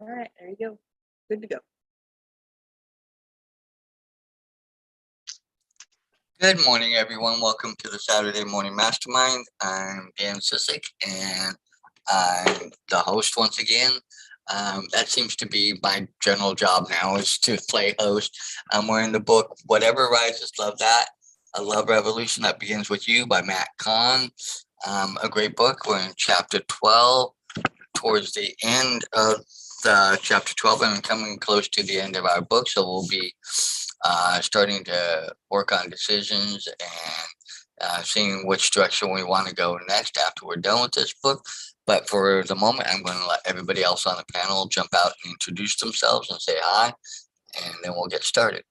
All right, there you go. Good to go. Good morning, everyone. Welcome to the Saturday Morning Mastermind. I'm Dan Sisick, and I'm the host once again. That seems to be my general job now, is to play host. I'm wearing the book Whatever Rises, Love That, A Love Revolution That Begins With You by Matt Kahn. A great book. We're in chapter 12, towards the end of chapter 12, and coming close to the end of our book. So we'll be starting to work on decisions and seeing which direction we want to go next after we're done with this book. But for the moment, I'm going to let everybody else on the panel jump out and introduce themselves and say hi, and then we'll get started.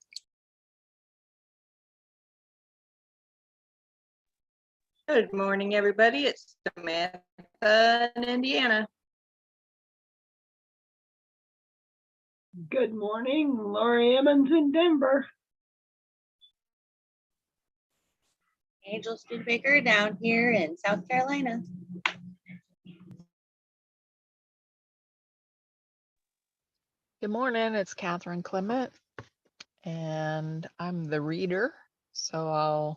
Good morning, everybody. It's Samantha in Indiana. Good morning, Lori Emmons in Denver. Angel Studebaker down here in South Carolina. Good morning, it's Catherine Clement, and I'm the reader. So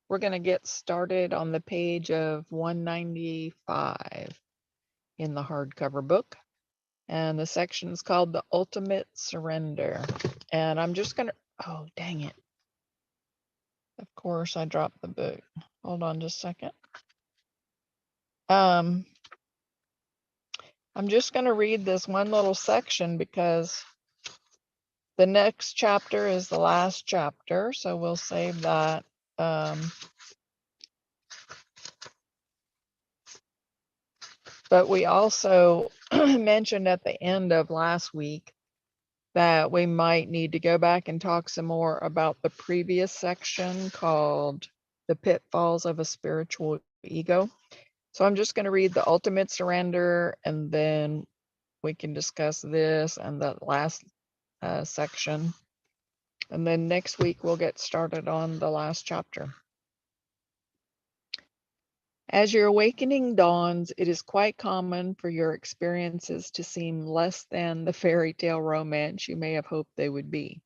we're going to get started on the page of 195 in the hardcover book. And the section is called The Ultimate Surrender. And I'm just going to, oh, dang it. Of course, I dropped the book. Hold on just a second. I'm just going to read this one little section because the next chapter is the last chapter, so we'll save that. But we also mentioned at the end of last week that we might need to go back and talk some more about the previous section called The Pitfalls of a Spiritual Ego. So I'm just going to read the ultimate surrender, and then we can discuss this and the last section. And then next week we'll get started on the last chapter. As your awakening dawns, it is quite common for your experiences to seem less than the fairy tale romance you may have hoped they would be.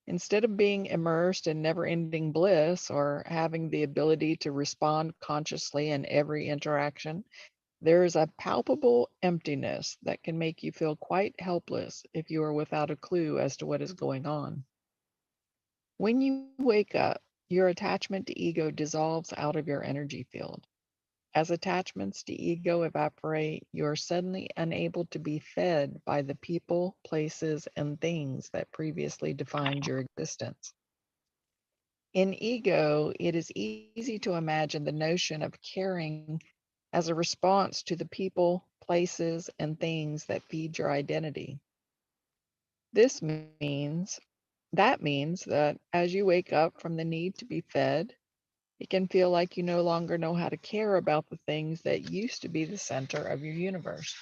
Instead of being immersed in never-ending bliss or having the ability to respond consciously in every interaction, there is a palpable emptiness that can make you feel quite helpless if you are without a clue as to what is going on. When you wake up, your attachment to ego dissolves out of your energy field. As attachments to ego evaporate, you are suddenly unable to be fed by the people, places, and things that previously defined your existence. In ego, it is easy to imagine the notion of caring as a response to the people, places, and things that feed your identity. That means that as you wake up from the need to be fed, it can feel like you no longer know how to care about the things that used to be the center of your universe.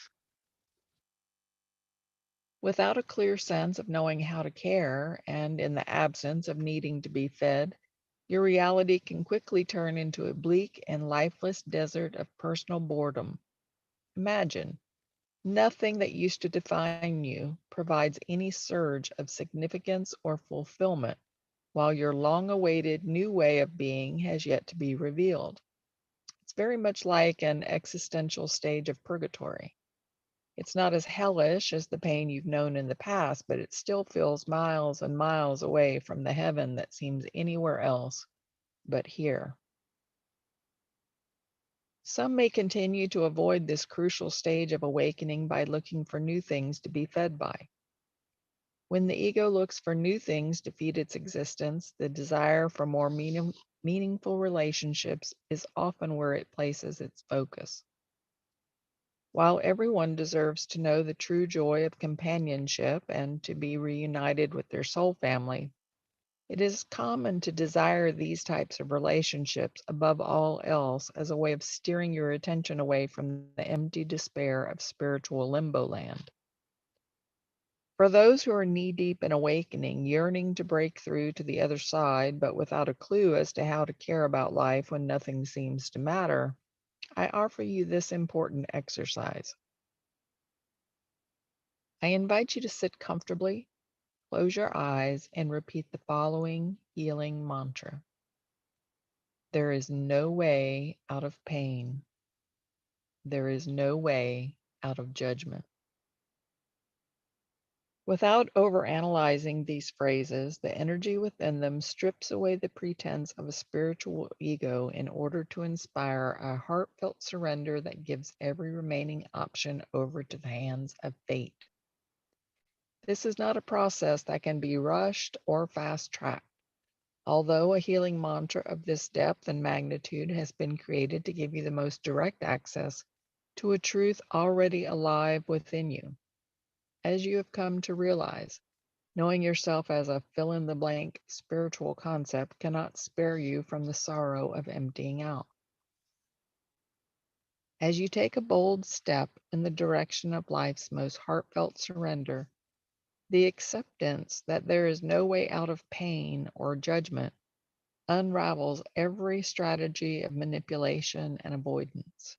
Without a clear sense of knowing how to care, and in the absence of needing to be fed, your reality can quickly turn into a bleak and lifeless desert of personal boredom. Imagine, nothing that used to define you provides any surge of significance or fulfillment, while your long-awaited new way of being has yet to be revealed. It's very much like an existential stage of purgatory. It's not as hellish as the pain you've known in the past, but it still feels miles and miles away from the heaven that seems anywhere else but here. Some may continue to avoid this crucial stage of awakening by looking for new things to be fed by. When the ego looks for new things to feed its existence, the desire for more meaningful relationships is often where it places its focus. While everyone deserves to know the true joy of companionship and to be reunited with their soul family, it is common to desire these types of relationships above all else as a way of steering your attention away from the empty despair of spiritual limbo land. For those who are knee-deep in awakening, yearning to break through to the other side, but without a clue as to how to care about life when nothing seems to matter, I offer you this important exercise. I invite you to sit comfortably, close your eyes, and repeat the following healing mantra. There is no way out of pain. There is no way out of judgment. Without overanalyzing these phrases, the energy within them strips away the pretense of a spiritual ego in order to inspire a heartfelt surrender that gives every remaining option over to the hands of fate. This is not a process that can be rushed or fast-tracked. Although a healing mantra of this depth and magnitude has been created to give you the most direct access to a truth already alive within you, as you have come to realize, knowing yourself as a fill-in-the-blank spiritual concept cannot spare you from the sorrow of emptying out. As you take a bold step in the direction of life's most heartfelt surrender, the acceptance that there is no way out of pain or judgment unravels every strategy of manipulation and avoidance.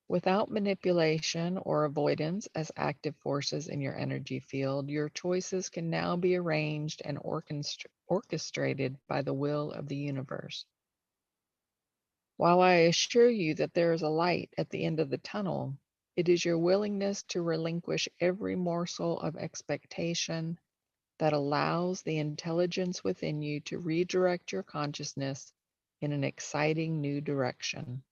Without manipulation or avoidance as active forces in your energy field, your choices can now be arranged and orchestrated by the will of the universe. While I assure you that there is a light at the end of the tunnel, it is your willingness to relinquish every morsel of expectation that allows the intelligence within you to redirect your consciousness in an exciting new direction.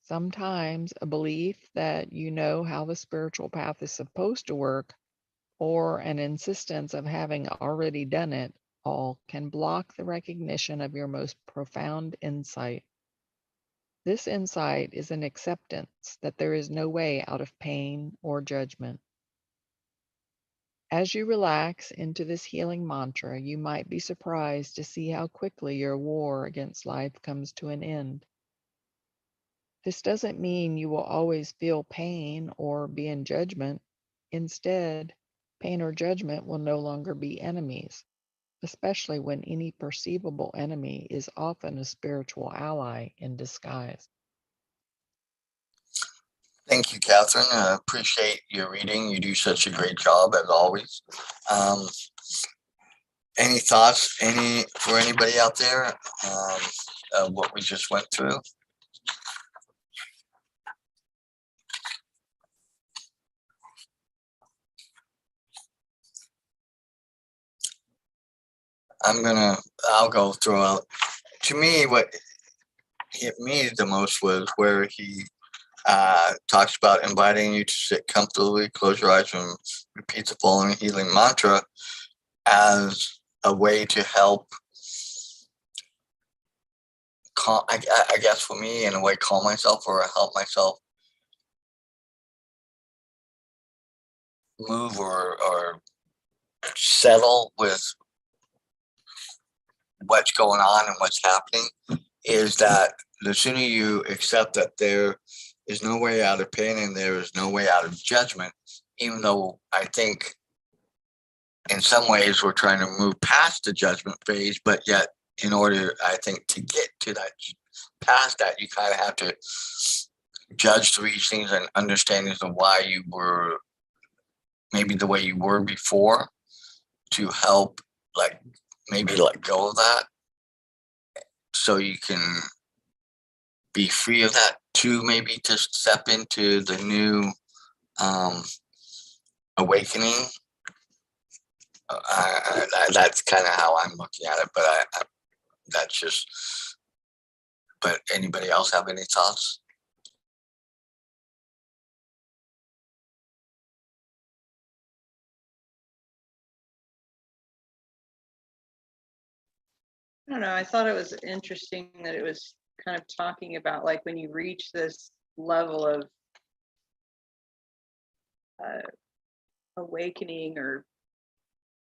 Sometimes a belief that you know how the spiritual path is supposed to work, or an insistence of having already done it all, can block the recognition of your most profound insight. This insight is an acceptance that there is no way out of pain or judgment. As you relax into this healing mantra, you might be surprised to see how quickly your war against life comes to an end. This doesn't mean you will always feel pain or be in judgment. Instead, pain or judgment will no longer be enemies, especially when any perceivable enemy is often a spiritual ally in disguise. Thank you, Catherine. I appreciate your reading. You do such a great job as always. Any thoughts, for anybody out there, what we just went through? I'll go through out. To me, what hit me the most was where he talks about inviting you to sit comfortably, close your eyes, and repeat the following healing mantra as a way to help, I guess for me, in a way, calm myself or help myself move or settle with what's going on and what's happening, is that the sooner you accept that there is no way out of pain and there is no way out of judgment, even though I think in some ways we're trying to move past the judgment phase, but yet in order, I think, to get to that, past that, you kind of have to judge through these things and understandings of why you were maybe the way you were before, to help maybe let go of that so you can be free of that, to maybe to step into the new awakening. That's kind of how I'm looking at it, but that's just, but anybody else have any thoughts? I don't know. I thought it was interesting that it was kind of talking about like when you reach this level of awakening or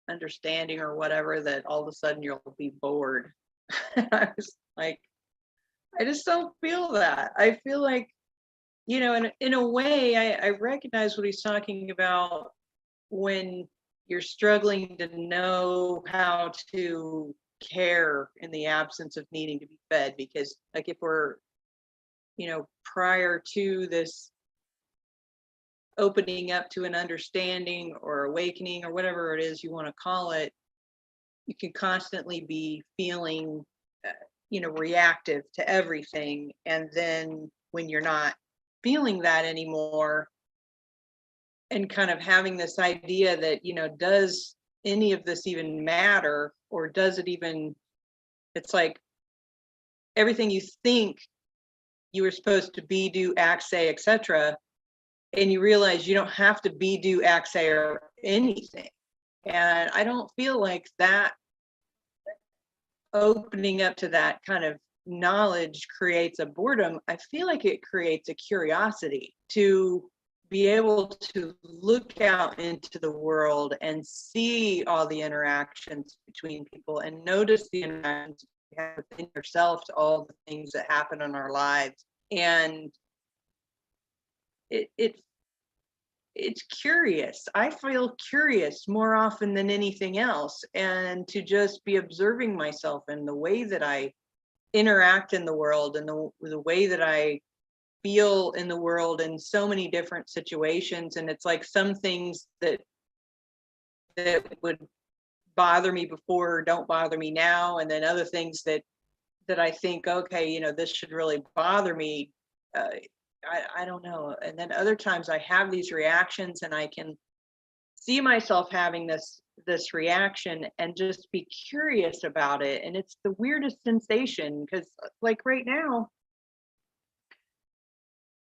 understanding or whatever, that all of a sudden you'll be bored. I was like, I just don't feel that. I feel like, in a way, I recognize what he's talking about when you're struggling to know how to care in the absence of needing to be fed. Because like if we're, prior to this opening up to an understanding or awakening or whatever it is you want to call it, you can constantly be feeling, reactive to everything. And then when you're not feeling that anymore, and kind of having this idea that, does any of this even matter? Or does it even, it's like everything you think you were supposed to be, do, act, say, etc. And you realize you don't have to be, do, act, say, or anything. And I don't feel like that opening up to that kind of knowledge creates a boredom. I feel like it creates a curiosity to be able to look out into the world and see all the interactions between people and notice the interactions you have within yourself to all the things that happen in our lives. And it's curious. I feel curious more often than anything else, and to just be observing myself and the way that I interact in the world and the way that I feel in the world in so many different situations. And it's like some things that would bother me before don't bother me now, and then other things that I think, okay, this should really bother me. I don't know. And then other times I have these reactions and I can see myself having this reaction and just be curious about it. And it's the weirdest sensation, because like right now,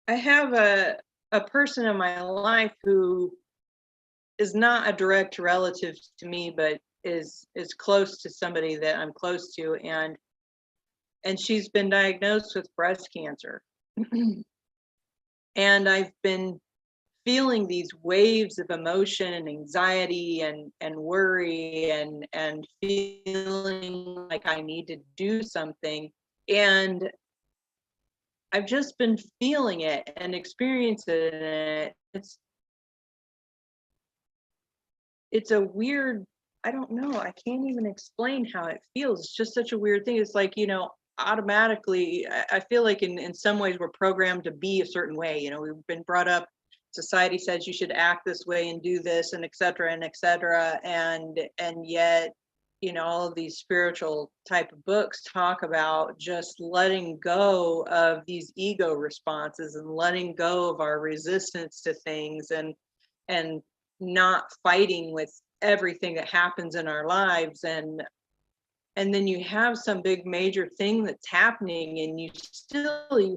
I have a person in my life who is not a direct relative to me, but is close to somebody that I'm close to, and she's been diagnosed with breast cancer. And I've been feeling these waves of emotion and anxiety and worry and feeling like I need to do something. And I've just been feeling it and experiencing it. It's a weird, I don't know, I can't even explain how it feels. It's just such a weird thing. It's like, automatically, I feel like in some ways we're programmed to be a certain way. We've been brought up, society says you should act this way and do this and et cetera and et cetera. And yet, all of these spiritual type of books talk about just letting go of these ego responses and letting go of our resistance to things, and not fighting with everything that happens in our lives. And then you have some big major thing that's happening, and you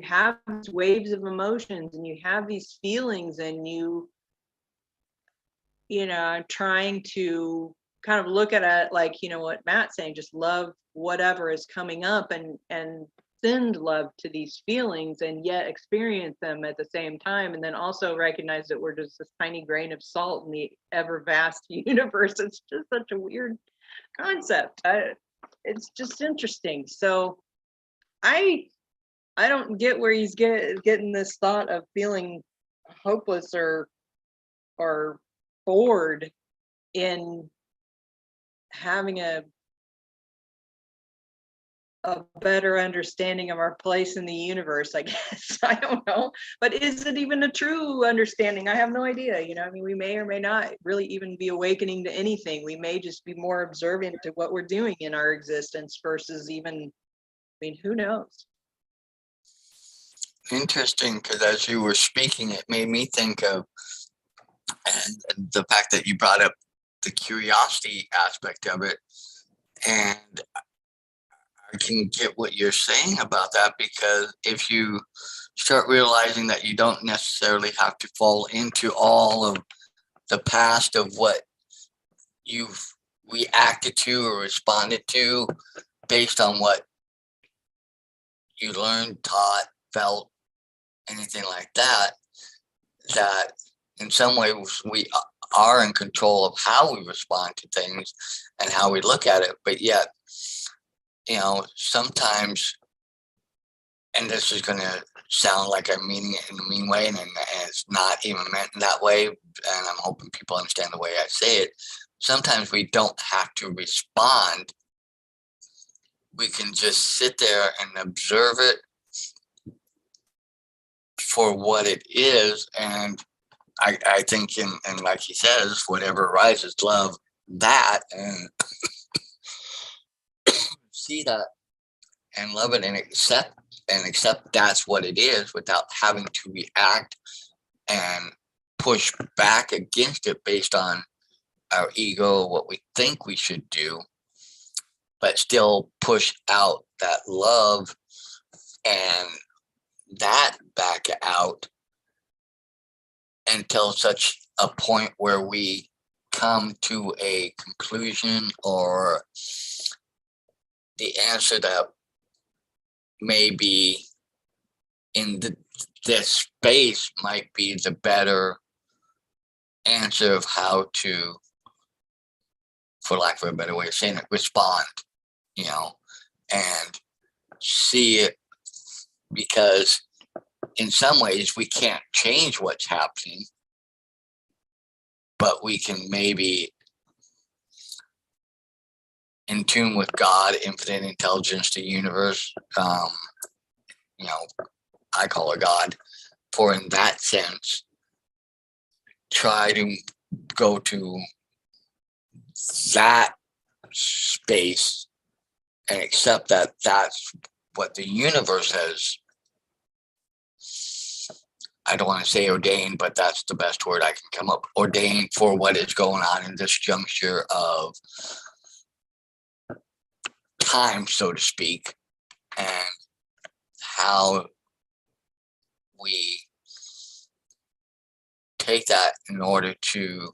have these waves of emotions and you have these feelings, and I'm trying to kind of look at it like, what Matt's saying, just love whatever is coming up and send love to these feelings, and yet experience them at the same time. And then also recognize that we're just this tiny grain of salt in the ever vast universe. It's just such a weird concept. It's just interesting. So I don't get where he's getting this thought of feeling hopeless or bored in having a better understanding of our place in the universe, I guess. I don't know. But is it even a true understanding? I have no idea. We may or may not really even be awakening to anything. We may just be more observant to what we're doing in our existence versus even, who knows? Interesting, because as you were speaking, it made me think of and the fact that you brought up the curiosity aspect of it. And I can get what you're saying about that, because if you start realizing that you don't necessarily have to fall into all of the past of what you've reacted to or responded to based on what you learned, taught, felt, anything like that, that in some ways we are in control of how we respond to things and how we look at it. But yet, sometimes, and this is going to sound like I'm meaning it in a mean way, and it's not even meant in that way, and I'm hoping people understand the way I say it. Sometimes we don't have to respond. We can just sit there and observe it for what it is, and I think, and like he says, whatever arises, love that and see that and love it and accept that's what it is without having to react and push back against it based on our ego, what we think we should do, but still push out that love and that back out until such a point where we come to a conclusion or the answer that may be in this space might be the better answer of how to, for lack of a better way of saying it, respond, and see it, because in some ways we can't change what's happening, but we can maybe in tune with God, infinite intelligence, the universe, I call it God, for in that sense, try to go to that space and accept that that's what the universe has, I don't want to say ordained, but that's the best word I can come up, ordained for what is going on in this juncture of time, so to speak, and how we take that in order to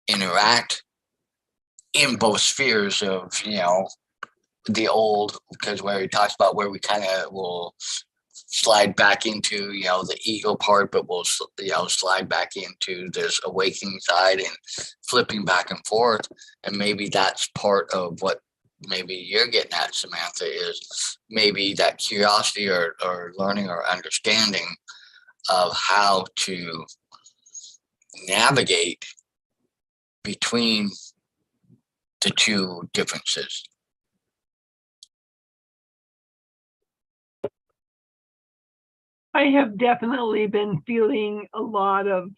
interact in both spheres of, the old, because where he talks about where we kind of will slide back into, the ego part, but we'll, slide back into this awakening side and flipping back and forth. And maybe that's part of what maybe you're getting at, Samantha, is maybe that curiosity or learning or understanding of how to navigate between the two differences. I have definitely been feeling a lot of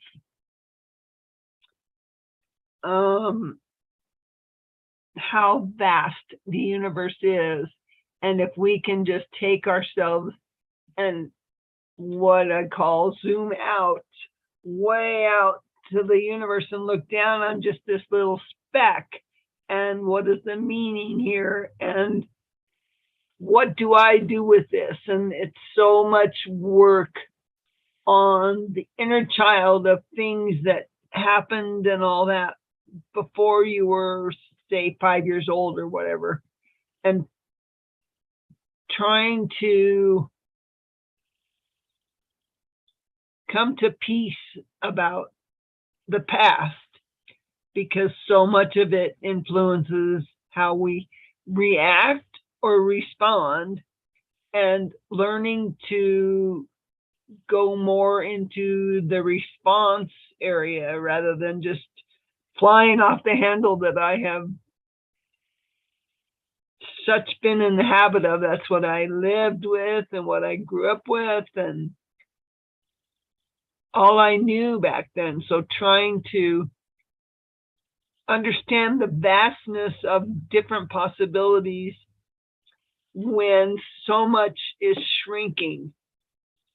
how vast the universe is. And if we can just take ourselves and what I call zoom out, way out to the universe and look down on just this little speck, and what is the meaning here? And what do I do with this? And it's so much work on the inner child of things that happened and all that before you were, say, 5 years old or whatever, and trying to come to peace about the past, because so much of it influences how we react or respond, and learning to go more into the response area rather than just flying off the handle that I have such been in the habit of. That's what I lived with and what I grew up with and all I knew back then. So trying to understand the vastness of different possibilities when so much is shrinking.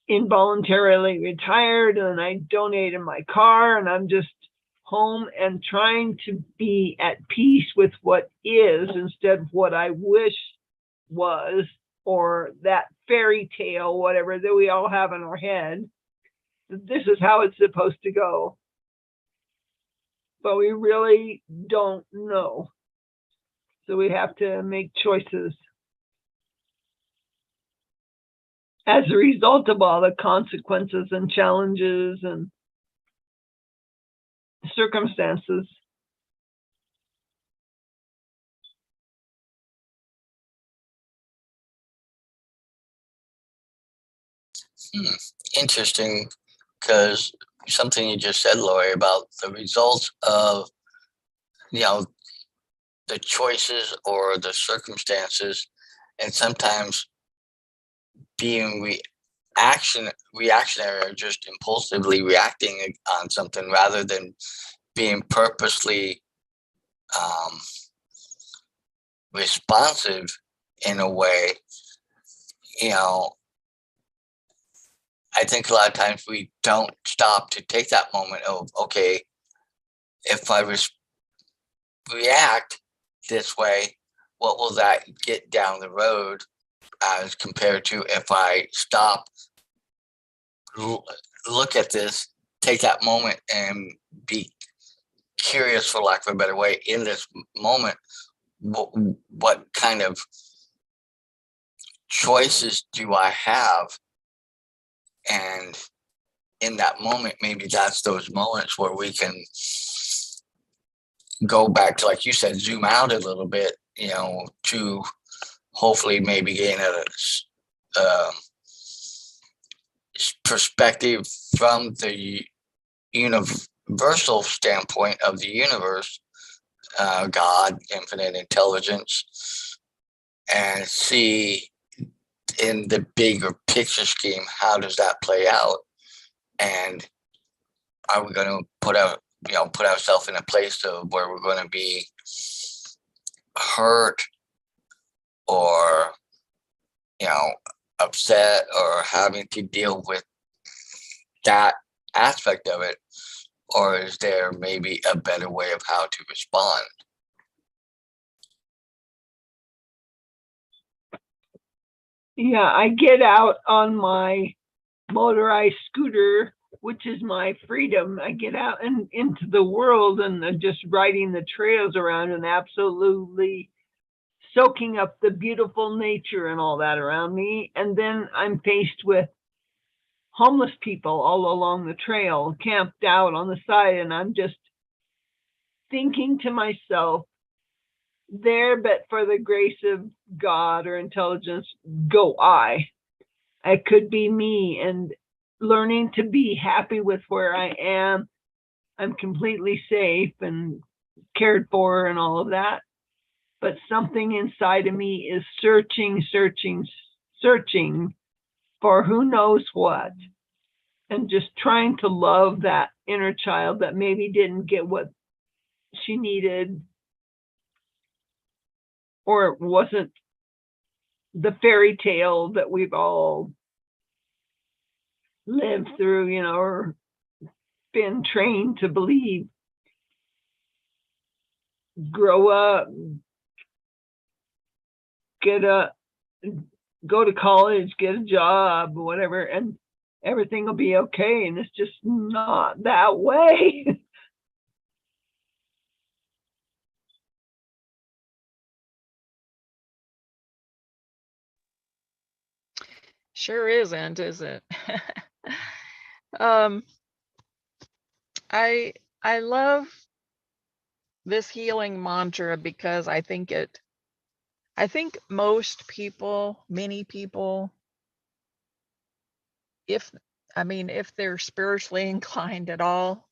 Involuntarily retired, and I donated my car, and I'm just home and trying to be at peace with what is instead of what I wish was, or that fairy tale, whatever that we all have in our head. This is how it's supposed to go. But we really don't know. So we have to make choices as a result of all the consequences and challenges and circumstances. Interesting, because something you just said, Lori, about the results of, the choices or the circumstances, and sometimes being reactionary, or just impulsively reacting on something rather than being purposely responsive in a way. You know, I think a lot of times we don't stop to take that moment of, okay, if I react this way, what will that get down the road as compared to if I stop, look at this, take that moment and be curious, for lack of a better way, in this moment, what kind of choices do I have? And in that moment, maybe that's those moments where we can go back to, like you said, zoom out a little bit, you know, to hopefully maybe gain a perspective from the universal standpoint of the universe, God, infinite intelligence, and see in the bigger picture scheme, how does that play out? And are we going to put ourselves in a place of where we're going to be hurt or, you know, upset or having to deal with that aspect of it? Or is there maybe a better way of how to respond? Yeah, I get out on my motorized scooter, which is my freedom. I get out and into the world and just riding the trails around and absolutely soaking up the beautiful nature and all that around me. And then I'm faced with homeless people all along the trail, camped out on the side, and I'm just thinking to myself, there, but for the grace of God or intelligence, go I. It could be me, and learning to be happy with where I am. I'm completely safe and cared for and all of that. But something inside of me is searching for who knows what. And just trying to love that inner child that maybe didn't get what she needed, or it wasn't the fairy tale that we've all lived through, you know, or been trained to believe. Grow up, go to college, get a job, whatever, and everything will be okay. And it's just not that way. Sure isn't, is it? um, I love this healing mantra because I think most people, many people, if they're spiritually inclined at all,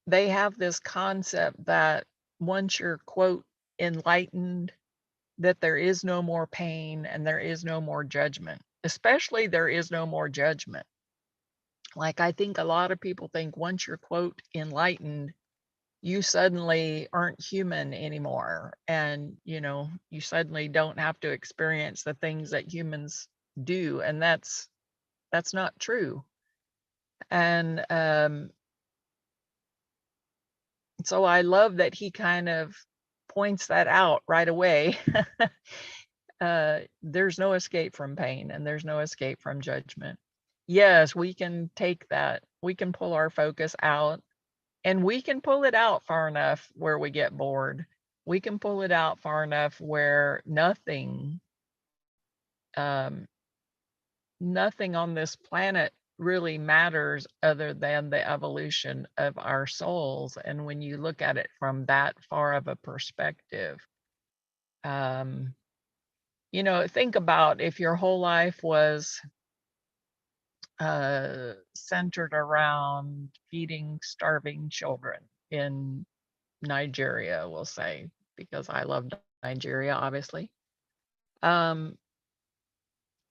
they have this concept that once you're, quote, enlightened, that there is no more pain and there is no more judgment. Especially there is no more judgment. Like, I think a lot of people think once you're, quote, enlightened, you suddenly aren't human anymore. And, you know, you suddenly don't have to experience the things that humans do. And that's not true. And so I love that he kind of points that out right away. There's no escape from pain and there's no escape from judgment. Yes, we can take that, we can pull our focus out, and we can pull it out far enough where we get bored. We can pull it out far enough where nothing on this planet really matters other than the evolution of our souls. And when you look at it from that far of a perspective, you know, think about if your whole life was centered around feeding starving children in Nigeria, we'll say, because I love Nigeria, obviously.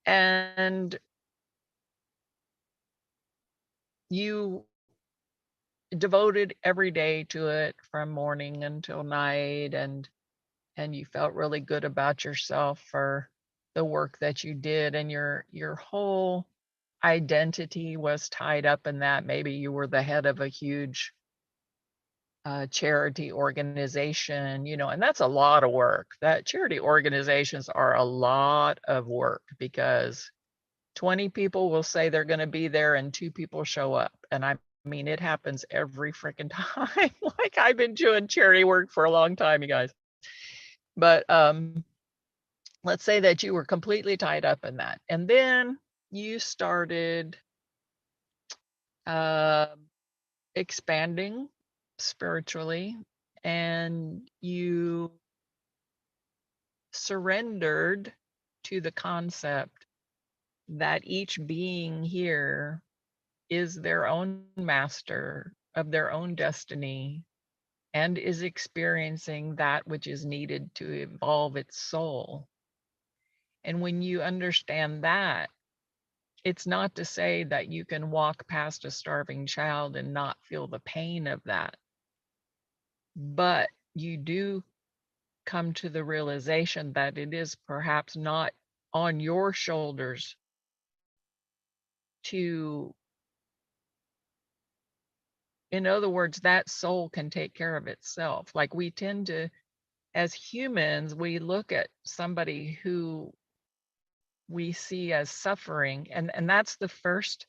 And you devoted every day to it from morning until night, and you felt really good about yourself for the work that you did, and your whole identity was tied up in that. Maybe you were the head of a huge charity organization, you know, and that's a lot of work. That charity organizations are a lot of work, because 20 people will say they're going to be there and 2 people show up. And I mean, it happens every freaking time. Like, I've been doing charity work for a long time, you guys. But let's say that you were completely tied up in that. And then you started expanding spiritually, and you surrendered to the concept that each being here is their own master of their own destiny and is experiencing that which is needed to evolve its soul. And when you understand that, it's not to say that you can walk past a starving child and not feel the pain of that, but you do come to the realization that it is perhaps not on your shoulders to, in other words, that soul can take care of itself. Like, we tend to, as humans, we look at somebody who we see as suffering, and that's the first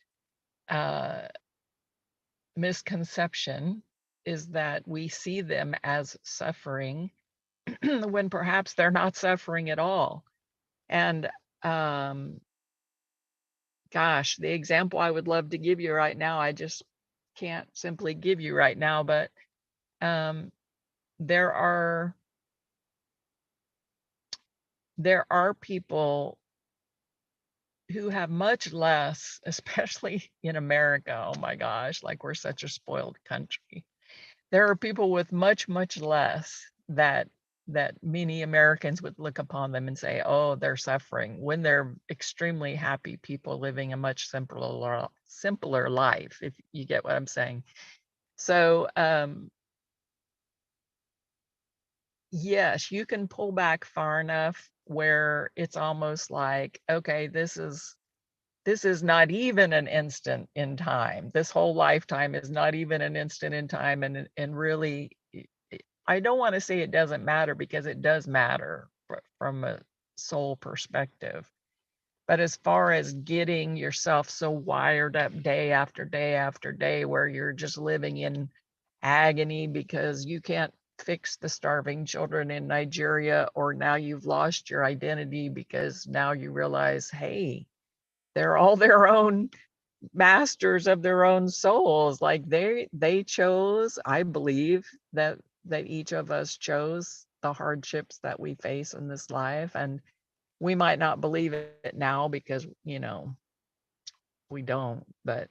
misconception, is that we see them as suffering when perhaps they're not suffering at all. And gosh, the example I would love to give you right now, I just can't simply give you right now, but there are people who have much less, especially in America. Oh my gosh, like, we're such a spoiled country. There are people with much, much less that many Americans would look upon them and say, oh, they're suffering, when they're extremely happy people living a much simpler life, if you get what I'm saying. So yes, you can pull back far enough where it's almost like, okay, this is not even an instant in time. This whole lifetime is not even an instant in time. And really, I don't want to say it doesn't matter, because it does matter from a soul perspective. But as far as getting yourself so wired up day after day after day, where you're just living in agony because you can't fix the starving children in Nigeria, or now you've lost your identity because now you realize, hey, they're all their own masters of their own souls. Like, they chose, I believe that each of us chose the hardships that we face in this life, and we might not believe it now because, you know, we don't, but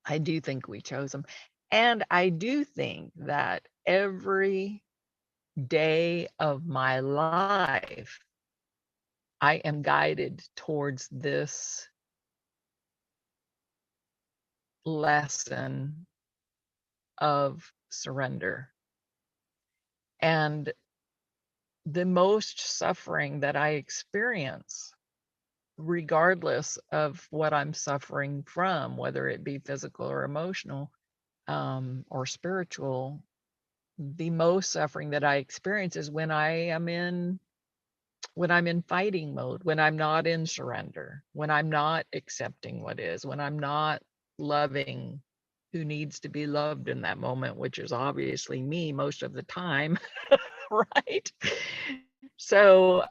I do think we chose them. And I do think that every day of my life, I am guided towards this lesson of surrender. And the most suffering that I experience, regardless of what I'm suffering from, whether it be physical or emotional, or spiritual, the most suffering that I experience is when I'm in fighting mode, when I'm not in surrender, when I'm not accepting what is, when I'm not loving who needs to be loved in that moment, which is obviously me most of the time. Right? So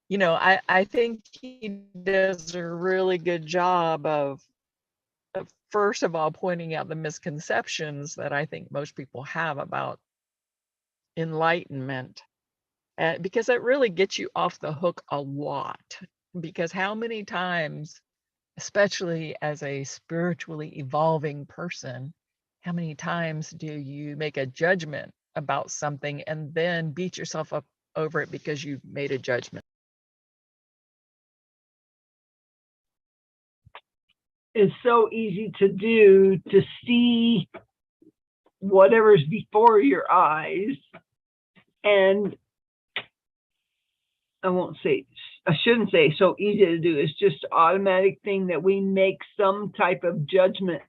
you know, I think he does a really good job of first of all pointing out the misconceptions that I think most people have about enlightenment, because it really gets you off the hook a lot. Because how many times, especially as a spiritually evolving person, how many times do you make a judgment about something and then beat yourself up over it because you made a judgment? is so easy to do, to see whatever's before your eyes. And I shouldn't say so easy to do. It's just automatic thing that we make some type of judgment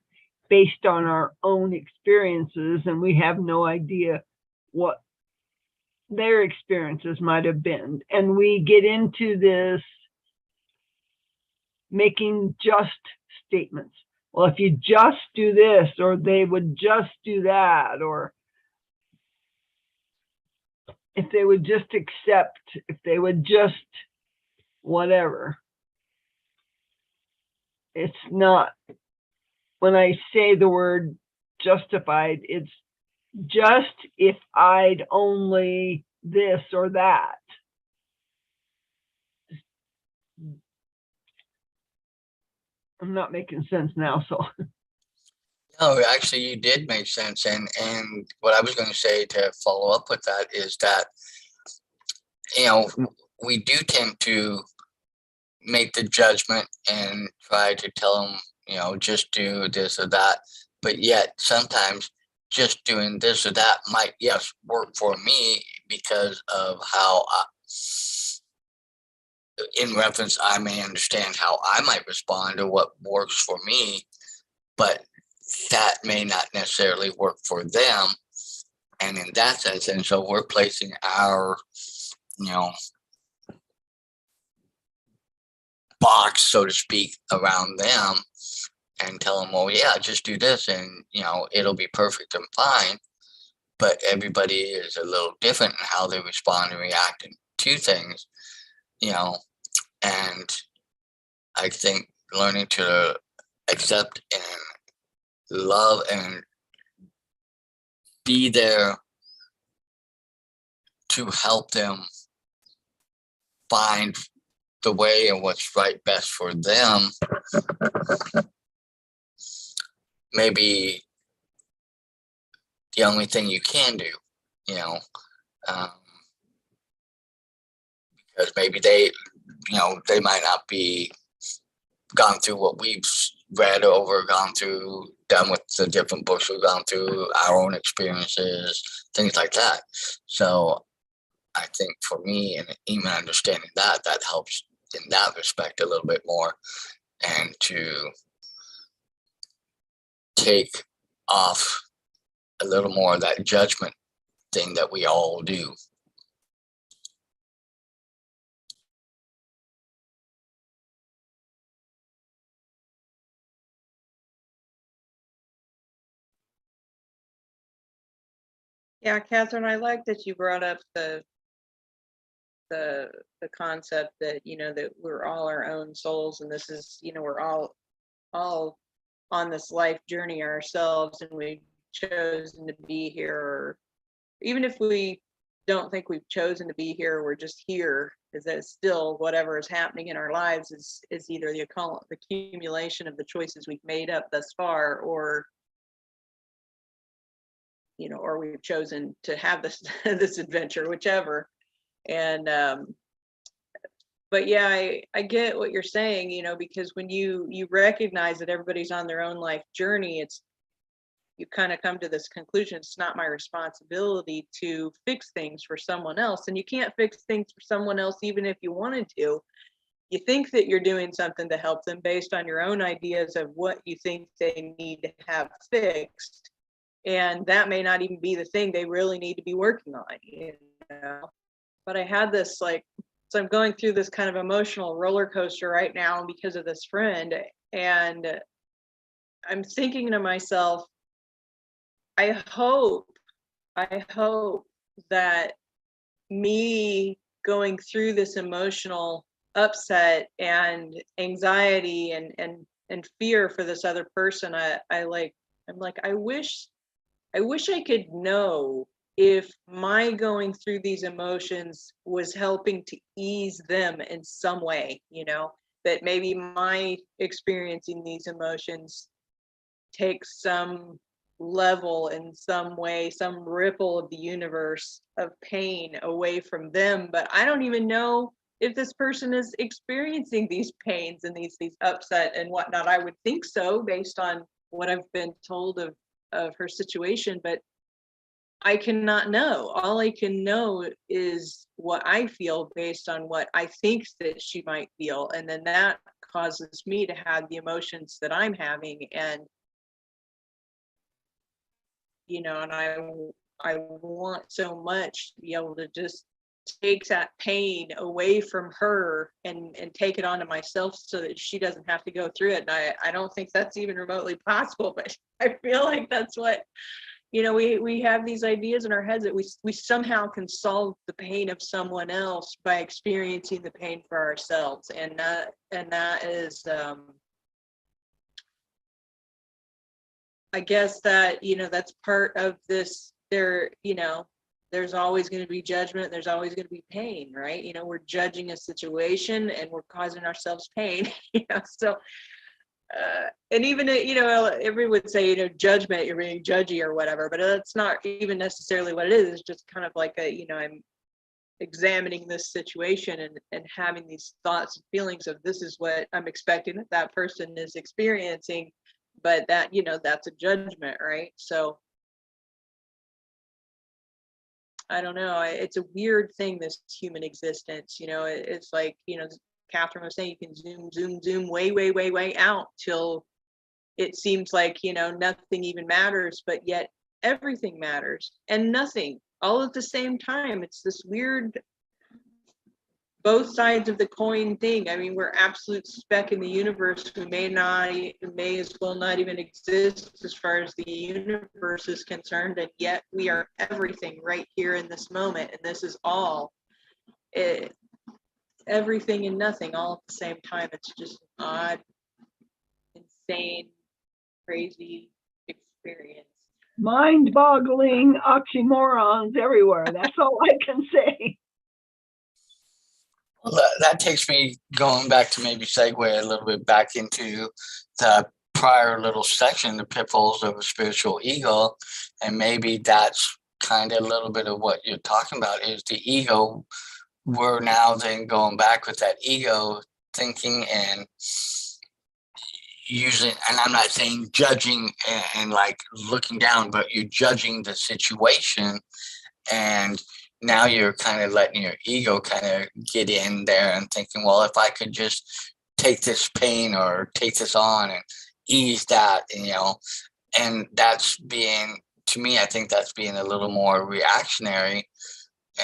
based on our own experiences, and we have no idea what their experiences might have been. And we get into this making just statements. Well, if you just do this, or they would just do that, or if they would just accept, if they would just whatever. It's not, when I say the word justified, it's just if I'd only this or that. I'm not making sense now, so. No, actually, you did make sense. And what I was going to say to follow up with that is that, you know, we do tend to make the judgment and try to tell them, you know, just do this or that. But yet sometimes just doing this or that might, yes, work for me because of how, in reference, I may understand how I might respond or what works for me, but that may not necessarily work for them. And in that sense, and so we're placing our, you know, box, so to speak, around them and tell them, well, yeah, just do this and, you know, it'll be perfect and fine. But everybody is a little different in how they respond and react to things, you know, and I think learning to accept and love and be there to help them find the way and what's right best for them maybe the only thing you can do, you know, because maybe they, you know, they might not be gone through what we've read over, gone through, done with the different books we've gone through, our own experiences, things like that. So I think for me, and even understanding that helps in that respect a little bit more, and to take off a little more of that judgment thing that we all do. Yeah, Catherine, I like that you brought up the concept that, you know, that we're all our own souls, and this is, you know, we're all on this life journey ourselves, and we've chosen to be here, or even if we don't think we've chosen to be here, we're just here, is that still whatever is happening in our lives is either the accumulation of the choices we've made up thus far, or, you know, or we've chosen to have this this adventure, whichever. And but yeah, I get what you're saying, you know, because when you recognize that everybody's on their own life journey, it's, you kind of come to this conclusion, it's not my responsibility to fix things for someone else. And you can't fix things for someone else even if you wanted to. You think that you're doing something to help them based on your own ideas of what you think they need to have fixed, and that may not even be the thing they really need to be working on, you know. But I had this, like, so I'm going through this kind of emotional roller coaster right now because of this friend, and I'm thinking to myself, I hope that me going through this emotional upset and anxiety and fear for this other person, I'm like, I wish I could know if my going through these emotions was helping to ease them in some way, you know, that maybe my experiencing these emotions takes some level in some way, some ripple of the universe of pain away from them. But I don't even know if this person is experiencing these pains and these upset and whatnot. I would think so based on what I've been told of her situation, but I cannot know. All I can know is what I feel based on what I think that she might feel. And then that causes me to have the emotions that I'm having. And, you know, and I want so much to be able to just take that pain away from her and take it onto myself so that she doesn't have to go through it. And I don't think that's even remotely possible, but I feel like that's what, you know, we have these ideas in our heads that we somehow can solve the pain of someone else by experiencing the pain for ourselves. And that is, I guess that, you know, that's part of this. There, you know, there's always going to be judgment. There's always going to be pain, right? You know, we're judging a situation and we're causing ourselves pain. You know, so and even, you know, everyone would say, you know, judgment, you're being judgy or whatever, but that's not even necessarily what it is. It's just kind of like a, you know, I'm examining this situation and having these thoughts and feelings of this is what I'm expecting that person is experiencing, but that, you know, that's a judgment, right? So I don't know. It's a weird thing, this human existence. You know, it's like, you know, Catherine was saying, you can zoom way out till it seems like, you know, nothing even matters, but yet everything matters and nothing all at the same time. It's this weird both sides of the coin thing. I mean, we're absolute speck in the universe who may as well not even exist as far as the universe is concerned, and yet we are everything right here in this moment. And this is all it, everything and nothing all at the same time. It's just an odd, insane, crazy experience. Mind-boggling oxymorons everywhere. That's all I can say. Well, that takes me going back to maybe segue a little bit back into the prior little section, the pitfalls of a spiritual ego. And maybe that's kind of a little bit of what you're talking about is the ego. We're now then going back with that ego thinking and using, and I'm not saying judging and like looking down, but you're judging the situation, and now you're kind of letting your ego kind of get in there and thinking, well, if I could just take this pain or take this on and ease that, you know, and that's being, to me, I think that's being a little more reactionary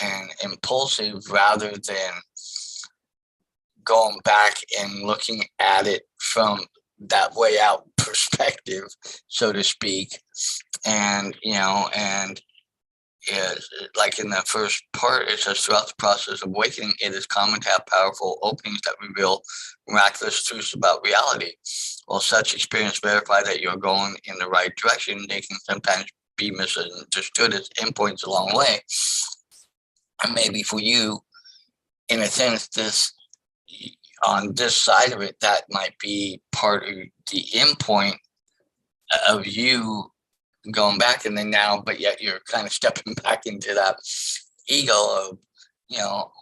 and impulsive rather than going back and looking at it from that way out perspective, so to speak. And, you know, and like in the first part, it says throughout the process of awakening, it is common to have powerful openings that reveal miraculous truths about reality. While such experience verify that you're going in the right direction, they can sometimes be misunderstood as endpoints along the way. And maybe for you, in a sense, this on this side of it, that might be part of the endpoint of you going back, and then now, but yet you're kind of stepping back into that ego of, you know,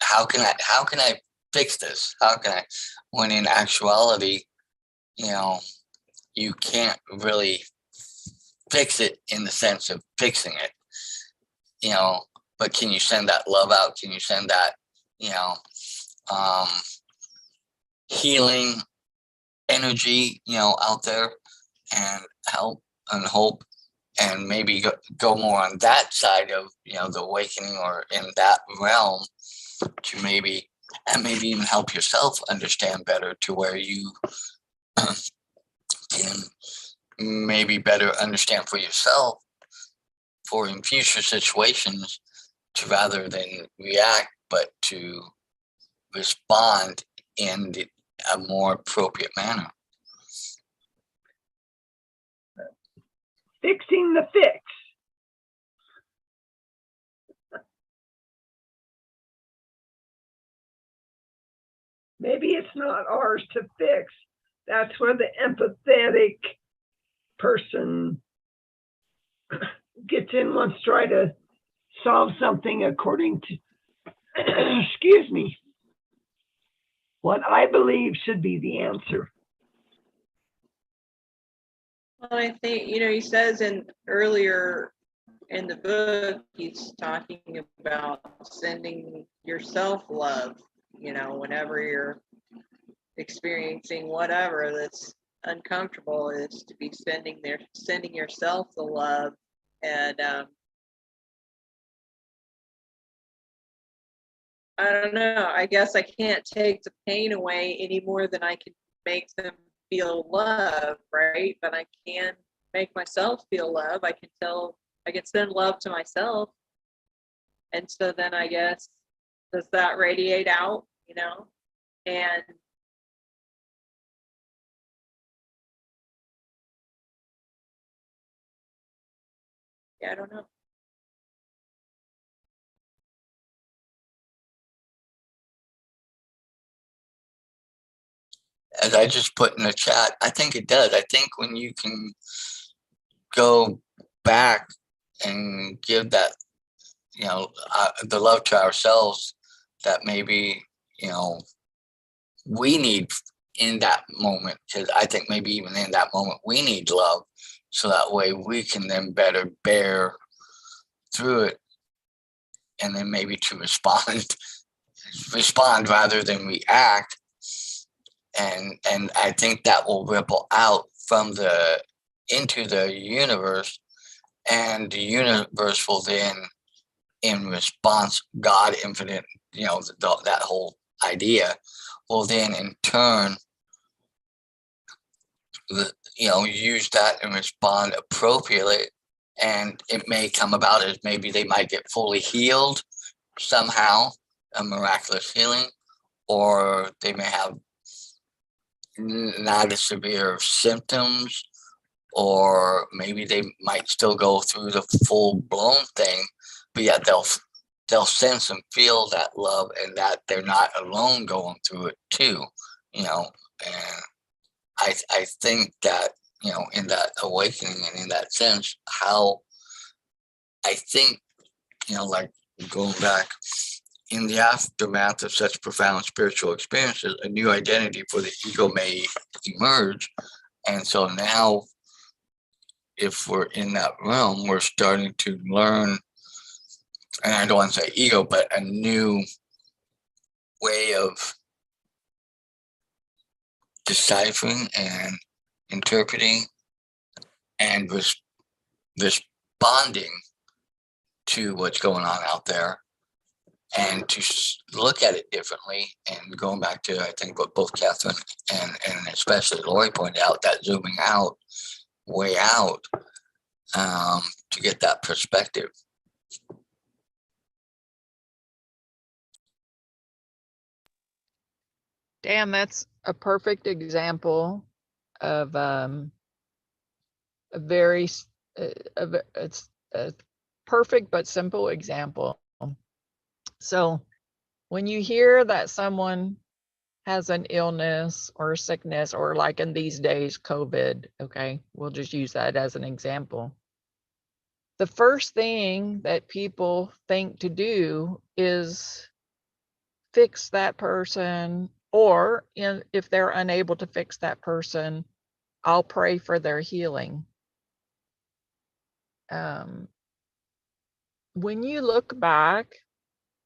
how can I fix this? How can I, when in actuality, you know, you can't really fix it in the sense of fixing it, you know, but can you send that love out? Can you send that, you know, healing energy, you know, out there and help and hope, and maybe go more on that side of, you know, the awakening or in that realm to maybe even help yourself understand better to where you can maybe better understand for yourself for in future situations, to rather than react, but to respond in a more appropriate manner. Fixing the fix. Maybe it's not ours to fix. That's where the empathetic person gets in, wants to try to solve something according to, excuse me, what I believe should be the answer. Well, I think, he says earlier in the book, he's talking about sending yourself love, whenever you're experiencing whatever that's uncomfortable, is to be sending yourself the love. And I don't know, I guess I can't take the pain away any more than I can make them feel love, right? But I can make myself feel love. I can send love to myself. And so then I guess, does that radiate out, And yeah, I don't know. As I just put in the chat, I think it does. I think when you can go back and give that, the love to ourselves that maybe, we need in that moment, because I think maybe even in that moment, we need love. So that way we can then better bear through it, and then maybe to respond rather than react. And I think that will ripple out into the universe, and the universe will then, in response, God infinite, that whole idea will then in turn, use that and respond appropriately. And it may come about as maybe they might get fully healed somehow, a miraculous healing, or they may have not as severe symptoms, or maybe they might still go through the full-blown thing, but yet they'll sense and feel that love, and that they're not alone going through it too, and I think that, in that awakening and in that sense, how I think, like going back, in the aftermath of such profound spiritual experiences, a new identity for the ego may emerge. And so now, if we're in that realm, we're starting to learn, and I don't want to say ego, but a new way of deciphering and interpreting and responding to what's going on out there, and to look at it differently. And going back to, I think, what both Catherine and especially Lori pointed out, that zooming out, way out, to get that perspective. Dan, that's a perfect example of a very, it's a perfect but simple example. So when you hear that someone has an illness or sickness, or like in these days, COVID, okay, we'll just use that as an example. The first thing that people think to do is fix that person, or if they're unable to fix that person, I'll pray for their healing. When you look back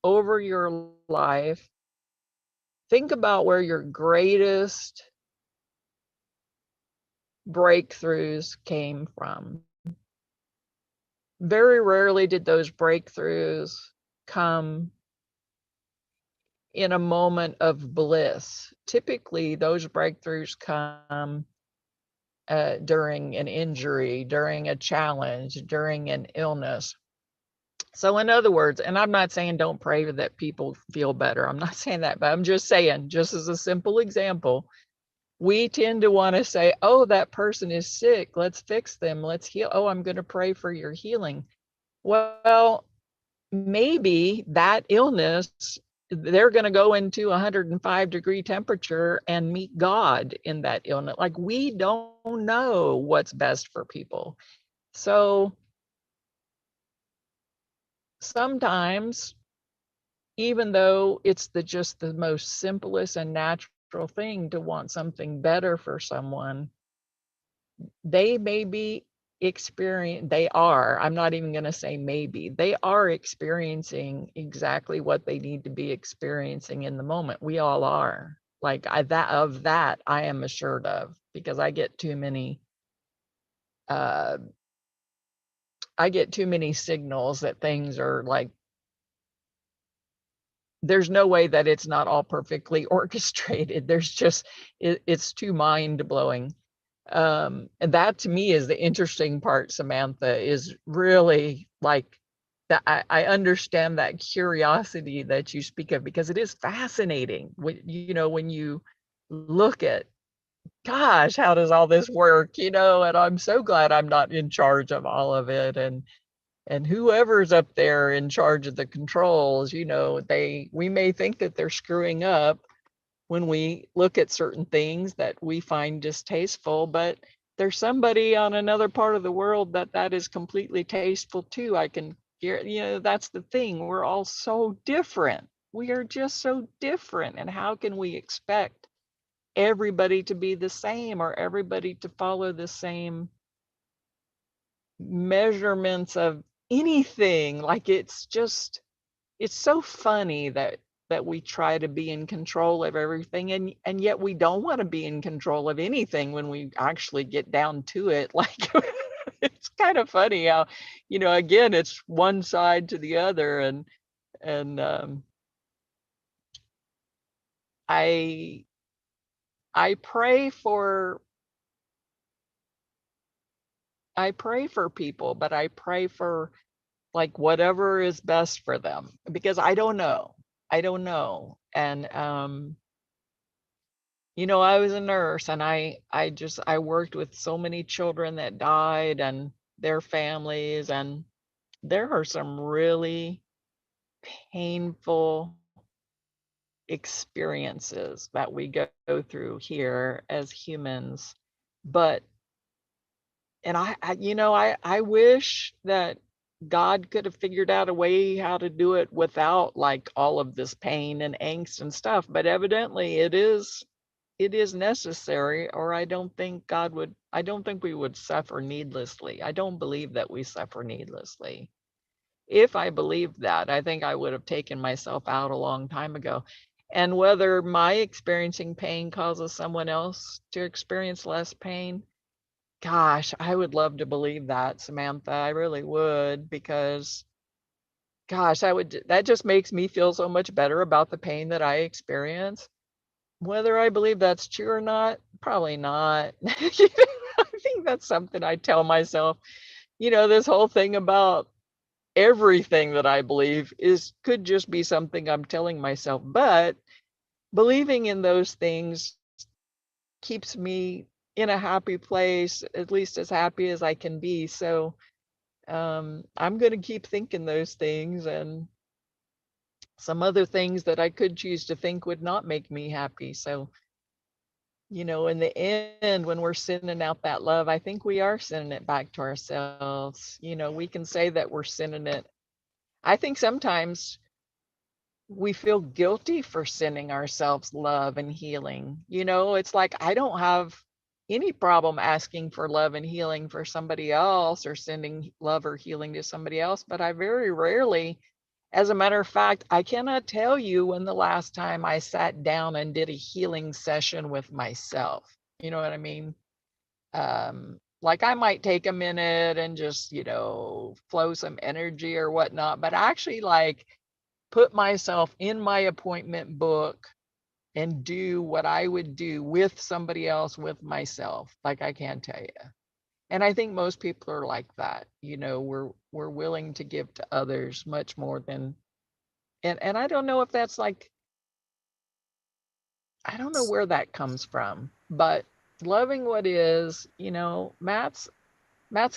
over your life, think about where your greatest breakthroughs came from. Very rarely did those breakthroughs come in a moment of bliss. Typically, those breakthroughs come during an injury, during a challenge, during an illness. So in other words, and I'm not saying don't pray that people feel better. I'm not saying that, but I'm just saying, just as a simple example, we tend to want to say, oh, that person is sick, let's fix them, let's heal. Oh, I'm going to pray for your healing. Well, maybe that illness, they're going to go into 105-degree temperature and meet God in that illness. Like, we don't know what's best for people. So sometimes, even though it's just the most simplest and natural thing to want something better for someone, they may be I'm not even going to say maybe, they are experiencing exactly what they need to be experiencing in the moment. We all are. Like that I am assured of, because I get too many signals that things are like, there's no way that it's not all perfectly orchestrated. There's just, it's too mind blowing. And that to me is the interesting part, Samantha, is really like that. I understand that curiosity that you speak of, because it is fascinating when, when you look at, gosh, how does all this work? And I'm so glad I'm not in charge of all of it. And whoever's up there in charge of the controls, we may think that they're screwing up when we look at certain things that we find distasteful, but there's somebody on another part of the world that is completely tasteful too. I can hear, that's the thing. We're all so different. We are just so different. And how can we expect everybody to be the same, or everybody to follow the same measurements of anything? Like, it's so funny that we try to be in control of everything, and yet we don't want to be in control of anything when we actually get down to it. Like, it's kind of funny how, again, it's one side to the other. And I pray for people, but I pray for like whatever is best for them, because I don't know. And I was a nurse, and I worked with so many children that died and their families, and there are some really painful experiences that we go through here as humans. But and I wish that God could have figured out a way how to do it without like all of this pain and angst and stuff, but evidently it is necessary, or I don't think we would suffer needlessly. I don't believe that we suffer needlessly. If I believed that, I think I would have taken myself out a long time ago. And whether my experiencing pain causes someone else to experience less pain, gosh, I would love to believe that, Samantha. I really would, because gosh, that just makes me feel so much better about the pain that I experience. Whether I believe that's true or not, probably not. I think that's something I tell myself. This whole thing about everything that I believe could just be something I'm telling myself, but believing in those things keeps me in a happy place, at least as happy as I can be. So I'm going to keep thinking those things, and some other things that I could choose to think would not make me happy. So, in the end, when we're sending out that love, I think we are sending it back to ourselves. We can say that we're sending it. I think sometimes we feel guilty for sending ourselves love and healing. It's like, I don't have any problem asking for love and healing for somebody else, or sending love or healing to somebody else, but I very rarely, as a matter of fact, I cannot tell you when the last time I sat down and did a healing session with myself. You know what I mean? Like, I might take a minute and just, flow some energy or whatnot, but actually like put myself in my appointment book and do what I would do with somebody else, with myself, like, I can't tell you. And I think most people are like that. We're willing to give to others much more than, and I don't know if that's like, I don't know where that comes from, but loving what is, Matt's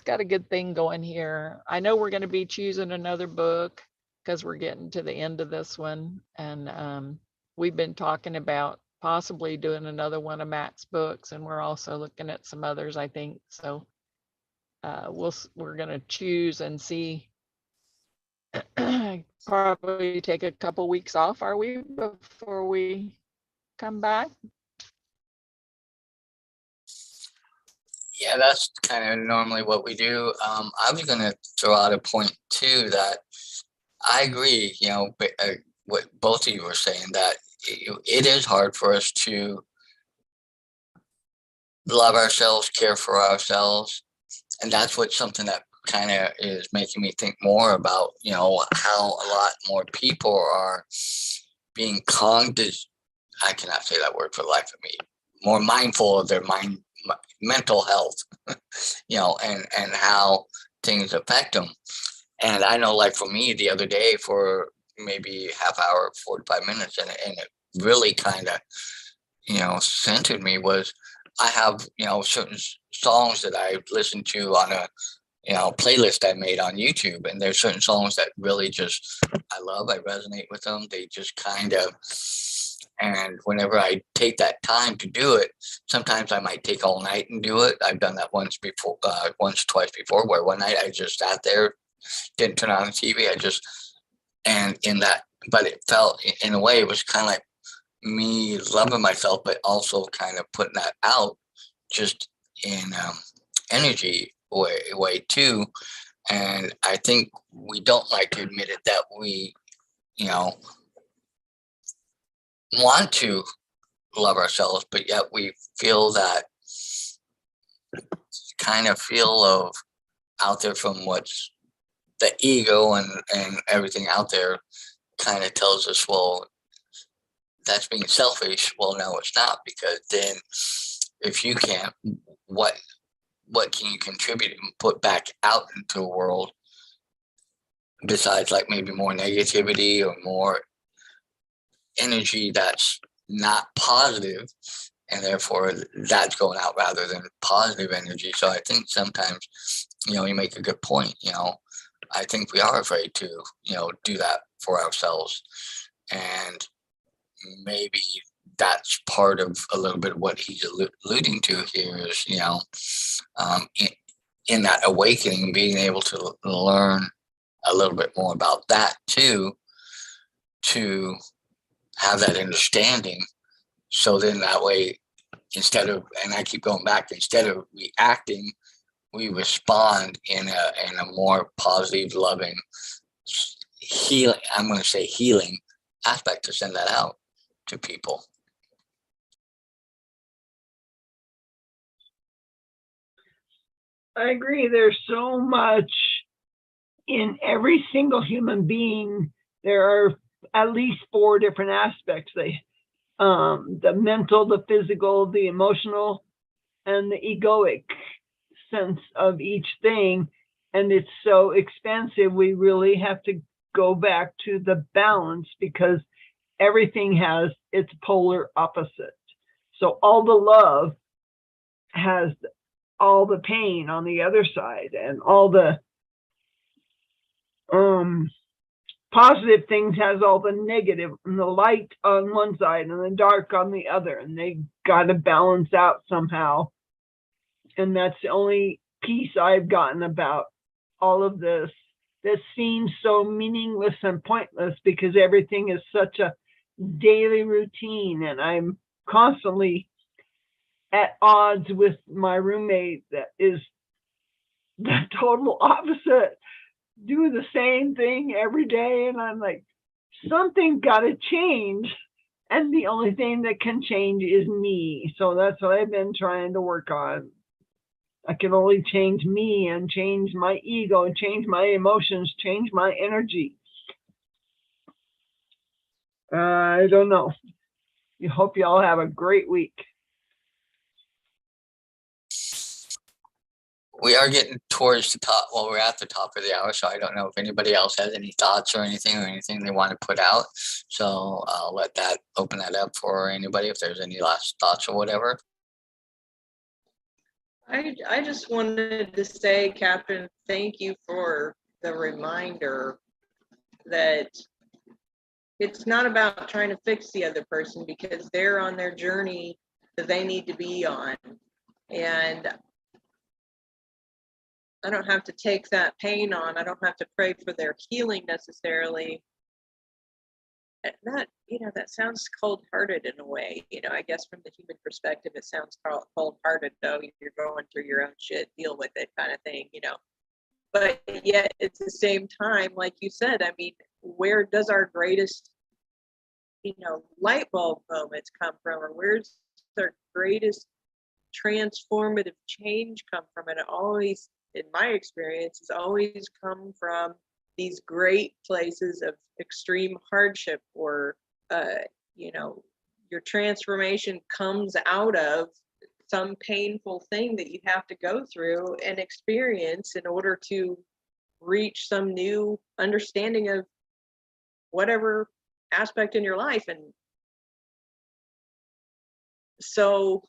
got a good thing going here. I know we're going to be choosing another book because we're getting to the end of this one. And we've been talking about possibly doing another one of Matt's books, and we're also looking at some others, I think. So we're going to choose and see gonna probably take a couple weeks off, are we, before we come back? Yeah, that's kind of normally what we do. I was gonna throw out a point too that I agree, but, what both of you were saying, that it is hard for us to love ourselves, care for ourselves. And that's what something that kind of is making me think more about, how a lot more people are being I cannot say that word for the life of me, more mindful of their mental health, and how things affect them. And I know, like for me, the other day, for maybe half hour, 45 minutes, and it really kind of, centered me, was I have, certain songs that I listen to on a, playlist I made on YouTube. And there's certain songs that really just, I love, I resonate with them. They just kind of, and whenever I take that time to do it, sometimes I might take all night and do it. I've done that once, twice before, where one night I just sat there, didn't turn on the TV. But it felt, in a way, it was kind of like me loving myself, but also kind of putting that out just in energy way too. And I think we don't like to admit it, that we, want to love ourselves, but yet we feel that kind of feel of out there from what's the ego and everything out there kind of tells us, well, that's being selfish. Well, no, it's not, because then if you can't, what can you contribute and put back out into the world besides like maybe more negativity or more energy that's not positive, and therefore that's going out rather than positive energy. So I think sometimes, you make a good point. I think we are afraid to, do that for ourselves. And maybe that's part of a little bit of what he's alluding to here is, in that awakening, being able to learn a little bit more about that too, to have that understanding. So then that way, and I keep going back, instead of reacting, we respond in a more positive, loving, healing, I'm going to say healing aspect, to send that out to people. I agree. There's so much in every single human being. There are at least 4 different aspects. The mental, the physical, the emotional, and the egoic sense of each thing. And it's so expansive. We really have to go back to the balance, because everything has its polar opposite. So all the love has all the pain on the other side, and all the positive things has all the negative, and the light on one side and the dark on the other, and they got to balance out somehow. And that's the only piece I've gotten about all of this. This seems so meaningless and pointless, because everything is such a daily routine, and I'm constantly at odds with my roommate that is the total opposite, do the same thing every day. And I'm like, something got to change, and the only thing that can change is me. So that's what I've been trying to work on. I can only change me, and change my ego, and change my emotions, change my energy. I don't know. I hope you all have a great week. We are getting towards the top. Well, we're at the top of the hour, so I don't know if anybody else has any thoughts or anything they want to put out. So I'll open that up for anybody if there's any last thoughts or whatever. I just wanted to say, Captain, thank you for the reminder that it's not about trying to fix the other person, because they're on their journey that they need to be on. And I don't have to take that pain on. I don't have to pray for their healing necessarily. And that, that sounds cold-hearted in a way. I guess from the human perspective, it sounds cold-hearted, though. You're going through your own shit, deal with it kind of thing. But yet at the same time, like you said, I mean, where does our greatest, light bulb moments come from, or where's our greatest transformative change come from? And it always, in my experience, has always come from these great places of extreme hardship, or your transformation comes out of some painful thing that you have to go through and experience in order to reach some new understanding of whatever aspect in your life. And so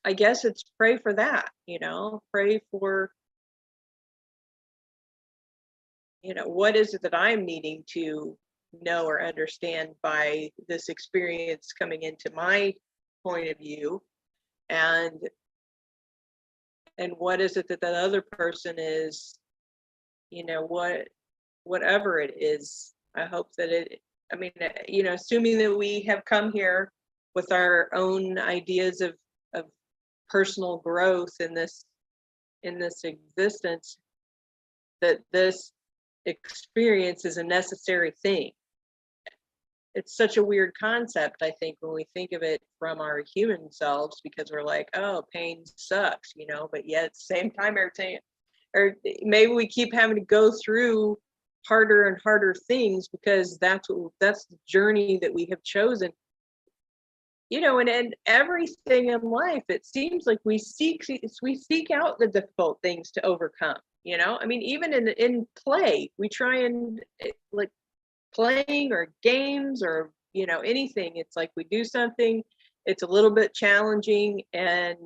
I guess it's pray for that, pray for, what is it that I'm needing to know or understand by this experience coming into my point of view, and what is it that that other person is, whatever it is. I hope that assuming that we have come here with our own ideas of personal growth in this existence, that this experience is a necessary thing. It's such a weird concept, I think, when we think of it from our human selves, because we're like, oh, pain sucks, but yet at the same time, everything, or maybe we keep having to go through harder and harder things because that's the journey that we have chosen. And everything in life, it seems like we seek out the difficult things to overcome. I mean, even in play, we try and, like, playing or games or anything. It's like we do something, it's a little bit challenging, and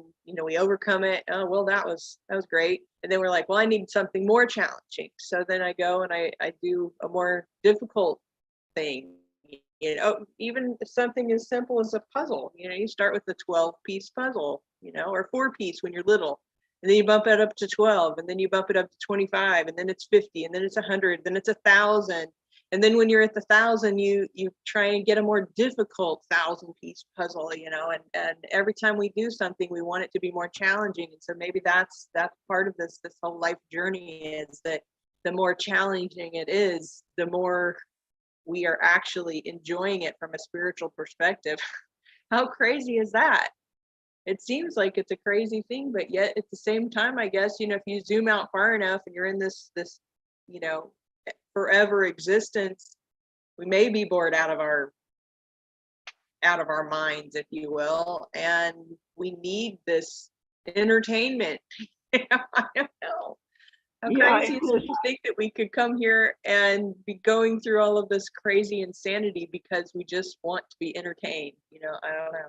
we overcome it. Oh well, that was great. And then we're like, well, I need something more challenging. So then I go and I do a more difficult thing. Even something as simple as a puzzle. You start with a 12-piece puzzle, or 4-piece when you're little, and then you bump it up to 12, and then you bump it up to 25, and then it's 50, and then it's 100, then it's 1,000. And then when you're at the 1,000, you try and get a more difficult 1,000-piece puzzle, and every time we do something, we want it to be more challenging. And so maybe that's part of this whole life journey, is that the more challenging it is, the more we are actually enjoying it from a spiritual perspective. How crazy is that? It seems like it's a crazy thing, but yet at the same time, I guess, if you zoom out far enough and you're in this forever existence, we may be bored out of our minds, if you will, and we need this entertainment. I don't know. How crazy is it to think that we could come here and be going through all of this crazy insanity because we just want to be entertained? I don't know.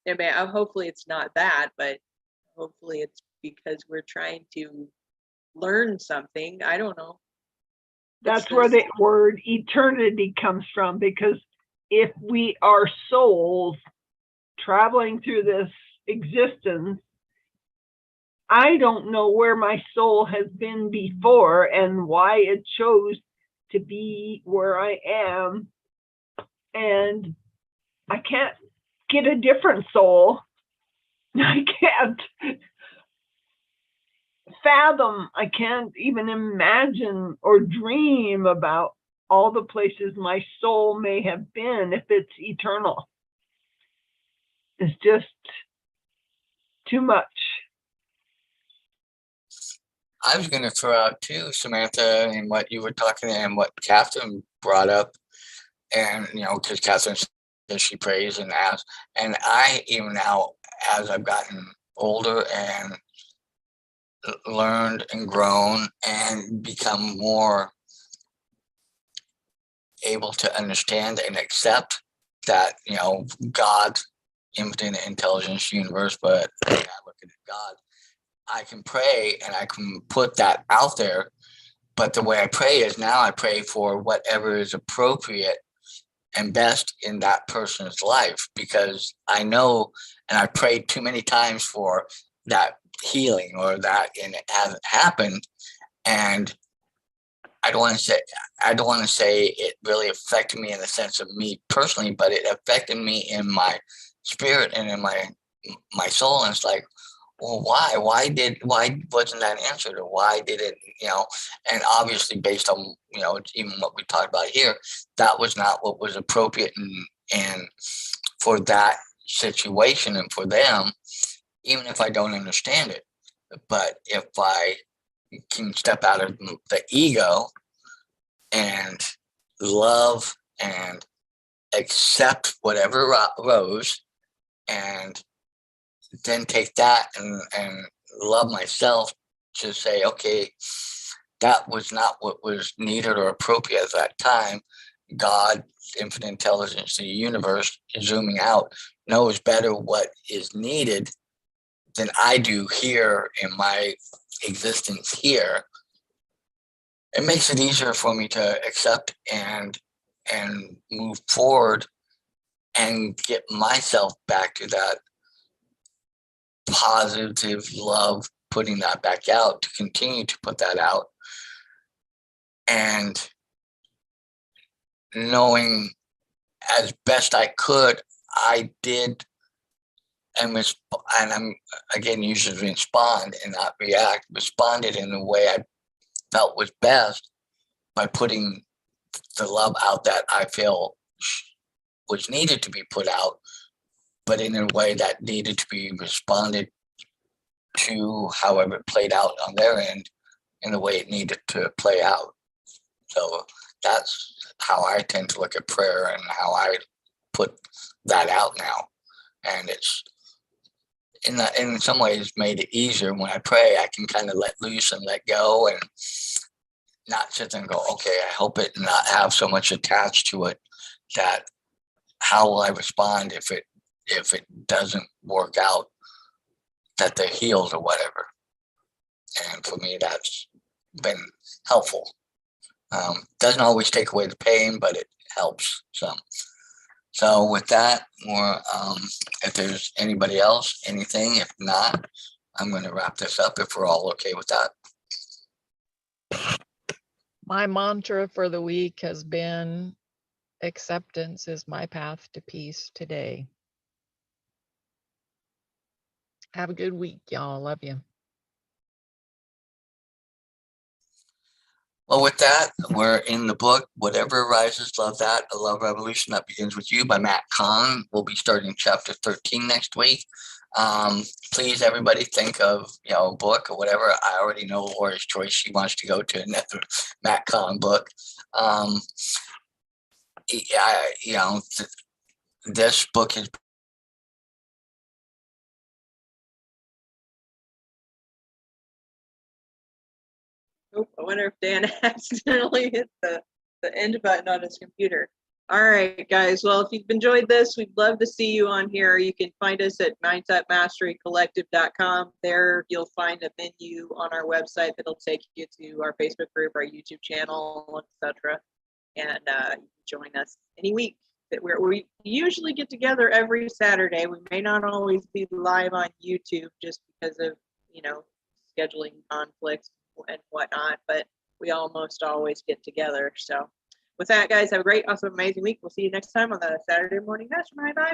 I mean, hopefully it's not that, but hopefully it's because we're trying to learn something. I don't know. That's where the word eternity comes from, because if we are souls traveling through this existence, I don't know where my soul has been before and why it chose to be where I am. And I can't get a different soul. I can't fathom, I can't even imagine or dream about all the places my soul may have been if it's eternal. It's just too much. I was going to throw out too, Samantha, and what you were talking and what Catherine brought up, and because Catherine says she prays and asks, and I even now, as I've gotten older and learned and grown and become more able to understand and accept that God, infinite intelligence, universe, but I look at God, I can pray and I can put that out there, but the way I pray is now I pray for whatever is appropriate and best in that person's life, because I know, and I prayed too many times for that healing or that, and it hasn't happened. And I don't want to say it really affected me in the sense of me personally, but it affected me in my spirit and in my soul. And it's like, well, why wasn't that answered, or why did it, and obviously based on, even what we talked about here, that was not what was appropriate and for that situation and for them, even if I don't understand it. But if I can step out of the ego and love and accept whatever arose, and then take that and love myself to say, okay, that was not what was needed or appropriate at that time. God, infinite intelligence, the universe, zooming out, knows better what is needed than I do here in my existence here. It makes it easier for me to accept and move forward and get myself back to that positive love, putting that back out, to continue to put that out, and knowing as best I could, I did, and I'm again usually respond and not react, responded in the way I felt was best by putting the love out that I feel was needed to be put out, but in a way that needed to be responded to, however it played out on their end, in the way it needed to play out. So that's how I tend to look at prayer and how I put that out now. And it's in some ways made it easier. When I pray, I can kind of let loose and let go and not sit there and go, okay, I hope it, not have so much attached to it that how will I respond if it doesn't work out, that they're healed or whatever. And for me, that's been helpful. Doesn't always take away the pain, but it helps some. So with that, more, if there's anybody else, anything, if not, I'm going to wrap this up if we're all okay with that. My mantra for the week has been acceptance is my path to peace today. Have a good week, y'all. Love you. Well, with that, we're in the book, Whatever Arises, Love That, A Love Revolution That Begins With You by Matt Kahn. We'll be starting chapter 13 next week. Please, everybody, think of, a book or whatever. I already know Laura's choice. She wants to go to another Matt Kahn book. This book is Oh, I wonder if Dan accidentally hit the end button on his computer. All right, guys. Well, if you've enjoyed this, we'd love to see you on here. You can find us at mindsetmasterycollective.com. There you'll find a menu on our website that'll take you to our Facebook group, our YouTube channel, etc. And you can join us any week. We usually get together every Saturday. We may not always be live on YouTube just because of, scheduling conflicts and whatnot, but we almost always get together. So with that, guys, have a great, awesome, amazing week. We'll see you next time on the Saturday Morning Mastermind. Bye.